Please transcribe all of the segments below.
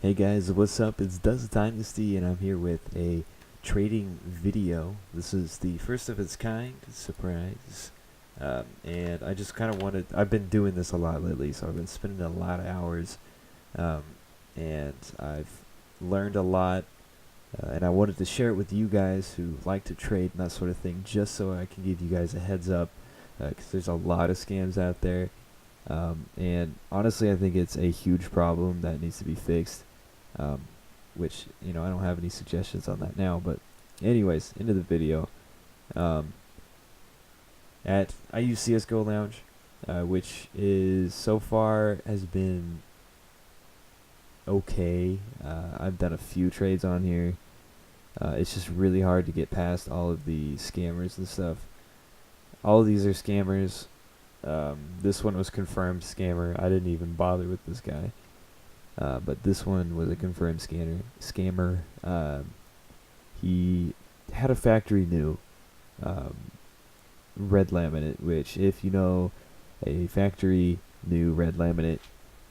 Hey guys, what's up? It's Does Dynasty, and I'm here with a trading video. This is the first of its kind, surprise. And I just kind of I've been doing this a lot lately, so I've been spending a lot of hours, um, and I've learned a lot, and I wanted to share it with you guys who like to trade and that sort of thing, just so I can give you guys a heads up, because there's a lot of scams out there. And honestly, I think it's a huge problem that needs to be fixed. Um, which I don't have any suggestions on that now. But anyways, into the video. Um, I use CSGO Lounge, which is so far has been okay. I've done a few trades on here. It's just really hard to get past all of the scammers and stuff. All of these are scammers. This one was confirmed scammer. I didn't even bother with this guy. But this one was a confirmed scammer. He had a factory new red laminate, which, if you know, a factory new red laminate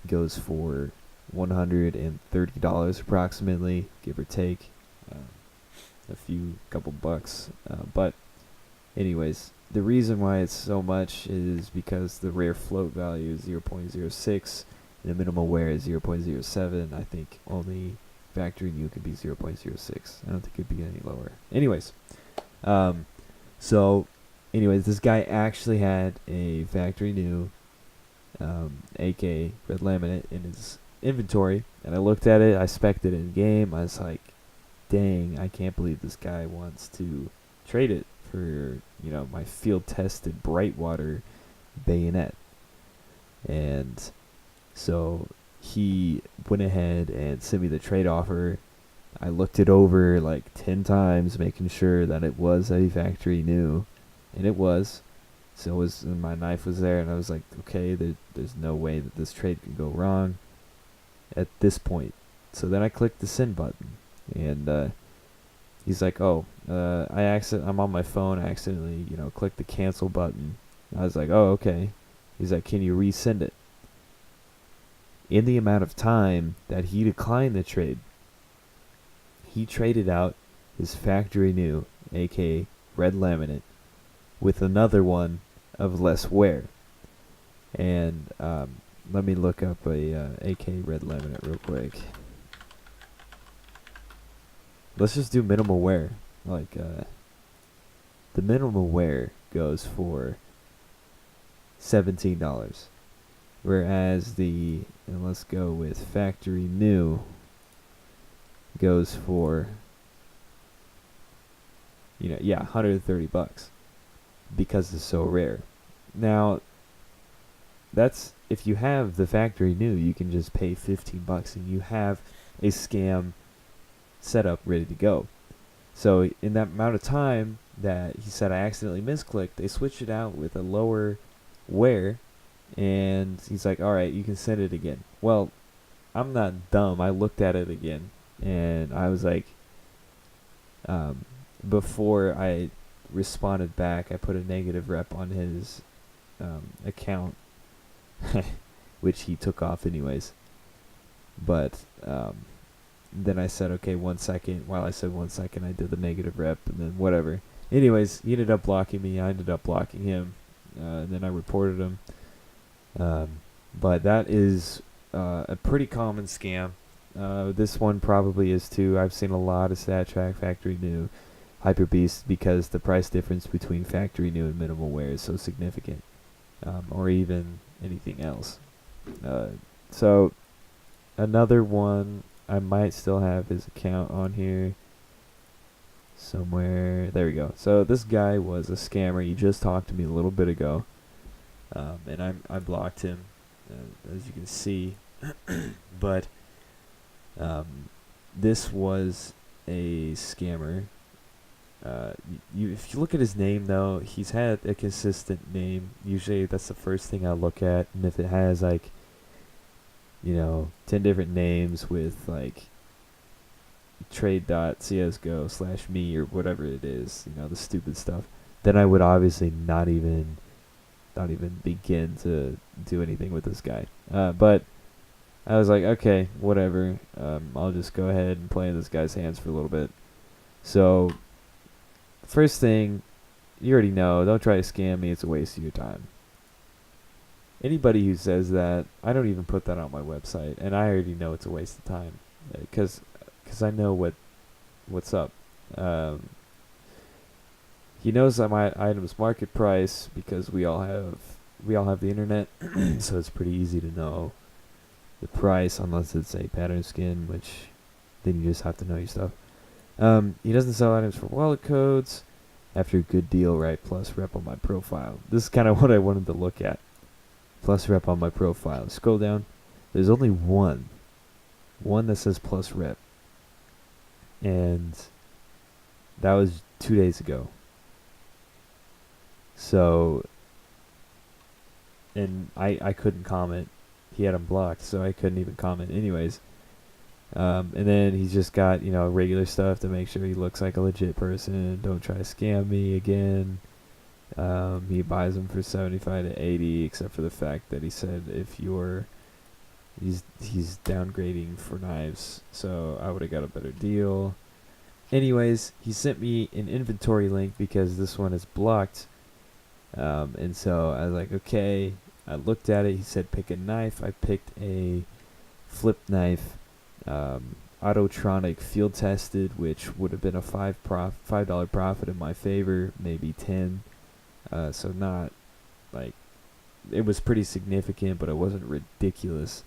goes for $130 approximately, give or take, a few couple bucks. But anyways, the reason why it's so much is because the rare float value is 0.06. The minimal wear is 0.07. I think only factory new could be 0.06. I don't think it could be any lower. Anyways, so this guy actually had a factory new AK red laminate in his inventory, and I looked at it. I spec'd it in game. I was like, dang, I can't believe this guy wants to trade it for my field tested Brightwater bayonet. And so he went ahead and sent me the trade offer. I looked it over like 10 times, making sure that it was a factory new, and it was. So my knife was there, and I was like, okay, there's no way that this trade could go wrong at this point. So then I clicked the send button, and he's like, oh, I'm on my phone. I accidentally, clicked the cancel button. I was like, oh, okay. He's like, can you resend it? In the amount of time that he declined the trade, he traded out his factory new AK red laminate with another one of less wear. And let me look up a AK red laminate real quick. Let's just do minimal wear. Like the minimal wear goes for $17. Whereas and let's go with factory new, goes for, $130 because it's so rare. Now, that's, if you have the factory new, you can just pay $15 and you have a scam setup ready to go. So in that amount of time that he said I accidentally misclicked, they switched it out with a lower wear. And he's like, alright, you can send it again. Well, I'm not dumb. I looked at it again, and I was like, before I responded back, I put a negative rep on his account, which he took off anyways. But then I said, okay, 1 second. While I said 1 second, I did the negative rep, and then whatever. Anyways, he ended up blocking me. I ended up blocking him, and then I reported him. But that is a pretty common scam. This one probably is too. I've seen a lot of StatTrack factory new Hyper Beast because the price difference between factory new and minimal wear is so significant, or even anything else. So another one, I might still have his account on here somewhere. There we go. So this guy was a scammer. He just talked to me a little bit ago. And I blocked him, as you can see. But this was a scammer. If you look at his name, though, he's had a consistent name. Usually that's the first thing I look at. And if it has, 10 different names with, trade.csgo/me or whatever it is, the stupid stuff, then I would obviously not even begin to do anything with this guy. But I was like, okay, whatever. I'll just go ahead and play in this guy's hands for a little bit. So, first thing, you already know, don't try to scam me. It's a waste of your time. Anybody who says that, I don't even put that on my website, and I already know it's a waste of time, because I know what's up. Um, he knows that my item's market price because we all have the internet, so it's pretty easy to know the price unless it's a pattern skin, which then you just have to know your stuff. He doesn't sell items for wallet codes. After a good deal, right? Plus rep on my profile. This is kind of what I wanted to look at. Plus rep on my profile. Scroll down. There's only one that says plus rep, and that was 2 days ago. So, and I couldn't comment. He had him blocked, so I couldn't even comment. Anyways, and then he's just got regular stuff to make sure he looks like a legit person. Don't try to scam me again. He buys them for 75 to 80, except for the fact that he said he's downgrading for knives, so I would have got a better deal. Anyways, he sent me an inventory link because this one is blocked. And so I was like, okay. I looked at it. He said pick a knife. I picked a flip knife, Autotronic field tested, which would have been a $5 profit in my favor, maybe 10. So not like, it was pretty significant, but it wasn't ridiculous,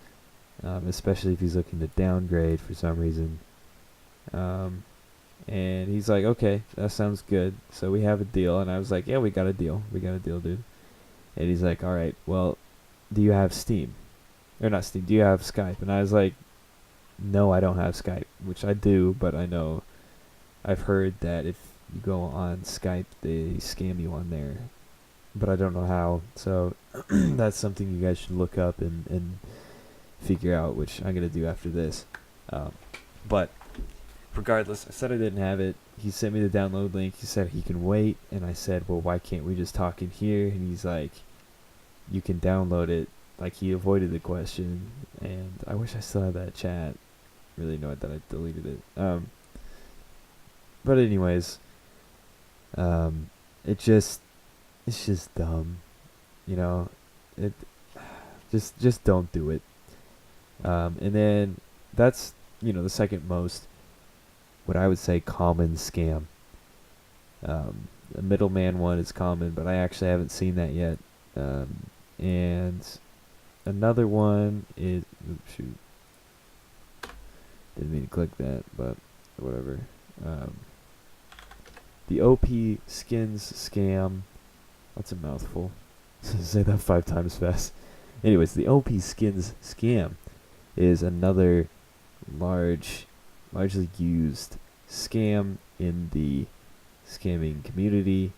especially if he's looking to downgrade for some reason. And he's like, okay, that sounds good. So we have a deal. And I was like, yeah, we got a deal. We got a deal, dude. And he's like, all right, well, do you have Steam? Or not Steam, do you have Skype? And I was like, no, I don't have Skype, which I do, but I know I've heard that if you go on Skype, they scam you on there. But I don't know how. So that's something you guys should look up and figure out, which I'm going to do after this. But regardless, I said I didn't have it. He sent me the download link. He said he can wait. And I said, well, why can't we just talk in here? And he's like, you can download it. Like, he avoided the question. And I wish I still had that chat. Really annoyed that I deleted it. But anyways, it's just dumb. It just don't do it. And then that's, the second most, what I would say, common scam. The middleman one is common, but I actually haven't seen that yet. And another one is, oops, shoot, didn't mean to click that, but whatever. The OP skins scam. That's a mouthful. Say that 5 times fast. Anyways, the OP skins scam is another largely used scam in the scamming community.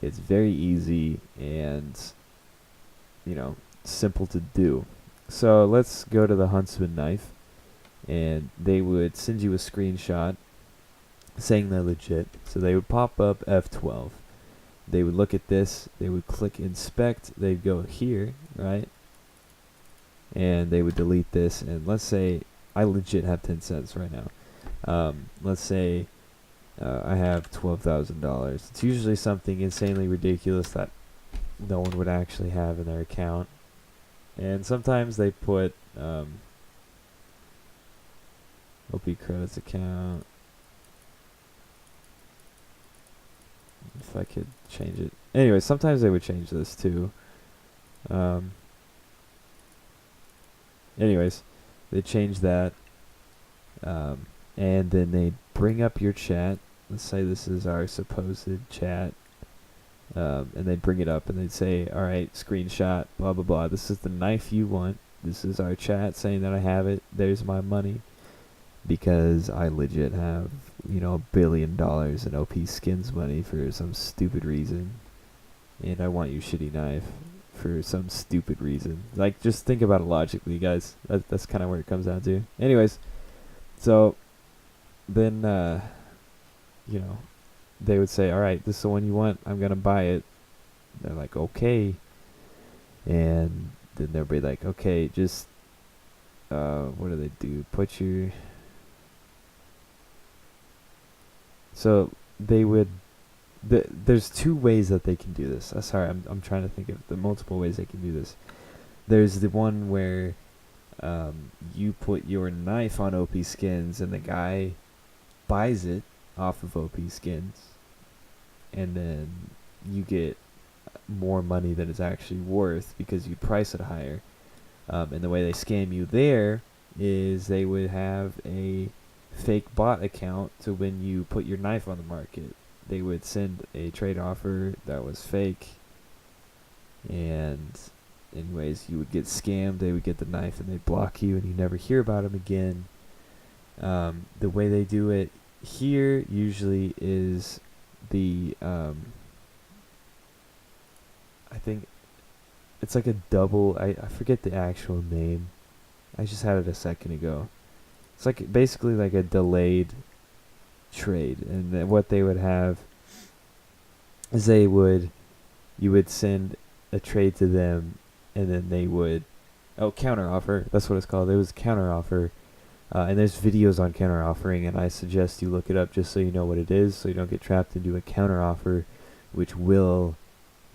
It's very easy and simple to do. So let's go to the Huntsman knife, and they would send you a screenshot saying they're legit. So they would pop up F12. They would look at this, they would click inspect, they'd go here, right? And they would delete this, and let's say I legit have 10 cents right now. Let's say I have $12,000. It's usually something insanely ridiculous that no one would actually have in their account. And sometimes they put OP credits account. If I could change it. Anyway, sometimes they would change this too. Anyways, they change that. And then they bring up your chat. Let's say this is our supposed chat. And they'd bring it up and they'd say, alright, screenshot, blah, blah, blah. This is the knife you want. This is our chat saying that I have it. There's my money. Because I legit have, $1 billion in OP skins money for some stupid reason. And I want your shitty knife for some stupid reason. Like, just think about it logically, guys. That's kind of where it comes down to. Anyways, so then, they would say, alright, this is the one you want. I'm going to buy it. They're like, okay. And then they'll be like, okay, just what do they do? Put your so they would there's two ways that they can do this. Sorry, I'm trying to think of the multiple ways they can do this. There's the one where you put your knife on OP skins and the guy buys it off of OP skins, and then you get more money than it's actually worth because you price it higher. And the way they scam you there is they would have a fake bot account, so when you put your knife on the market, they would send a trade offer that was fake, and anyways, you would get scammed. They would get the knife and they'd block you and you never hear about them again. The way they do it here usually is the I think it's like a double. I forget the actual name. I just had it a second ago. It's like basically like a delayed trade, and then what they would have is you would send a trade to them, and then they would counter offer. That's what it's called. It was counter offer, and there's videos on counter offering, and I suggest you look it up just so you know what it is, so you don't get trapped into a counter offer, which will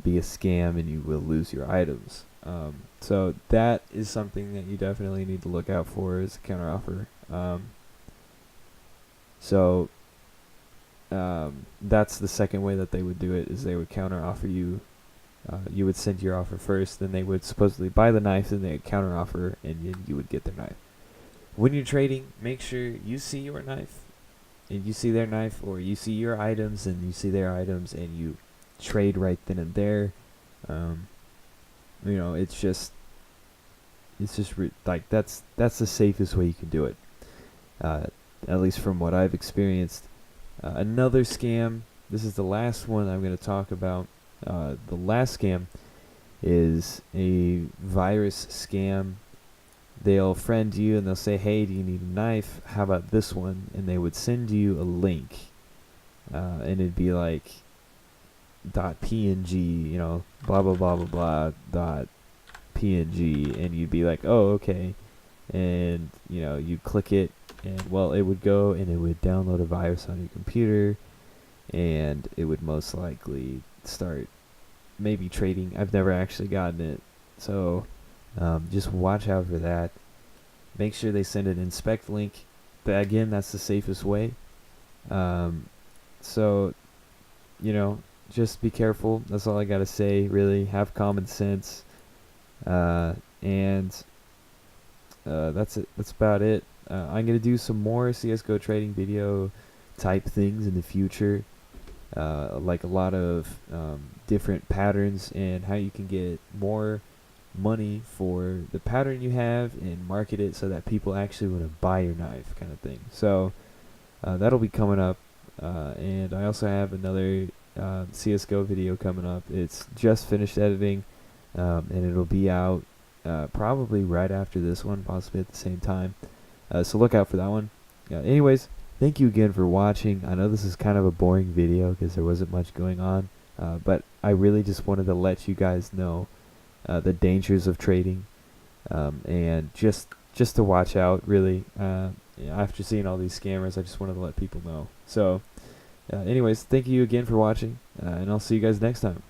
be a scam and you will lose your items. So that is something that you definitely need to look out for, is a counter offer. That's the second way that they would do it, is they would counter offer you. You would send your offer first, then they would supposedly buy the knife, then they would counter offer, and you would get their knife. When you're trading, make sure you see your knife and you see their knife, or you see your items and you see their items, and you trade right then and there. It's just like that's the safest way you can do it, at least from what I've experienced. Another scam, this is the last one I'm going to talk about. The last scam is a virus scam. They'll friend you and they'll say, hey, do you need a knife? How about this one? And they would send you a link, and it'd be like .png, blah blah blah blah blah .png, and you'd be like, oh, okay, and you click it, and it would go and it would download a virus on your computer, and it would most likely start maybe trading. I've never actually gotten it, so just watch out for that. Make sure they send an inspect link, but again, that's the safest way. So just be careful. That's all I gotta say, really. Have common sense, and that's it. That's about it. I'm gonna do some more CSGO trading video type things in the future, like a lot of different patterns and how you can get more money for the pattern you have and market it so that people actually want to buy your knife, kind of thing. So that'll be coming up, and I also have another CSGO video coming up. It's just finished editing, and it'll be out probably right after this one, possibly at the same time. So look out for that one. Anyways, thank you again for watching. I know this is kind of a boring video because there wasn't much going on, but I really just wanted to let you guys know the dangers of trading, and just to watch out, really. After seeing all these scammers, I just wanted to let people know. So anyways, thank you again for watching, and I'll see you guys next time.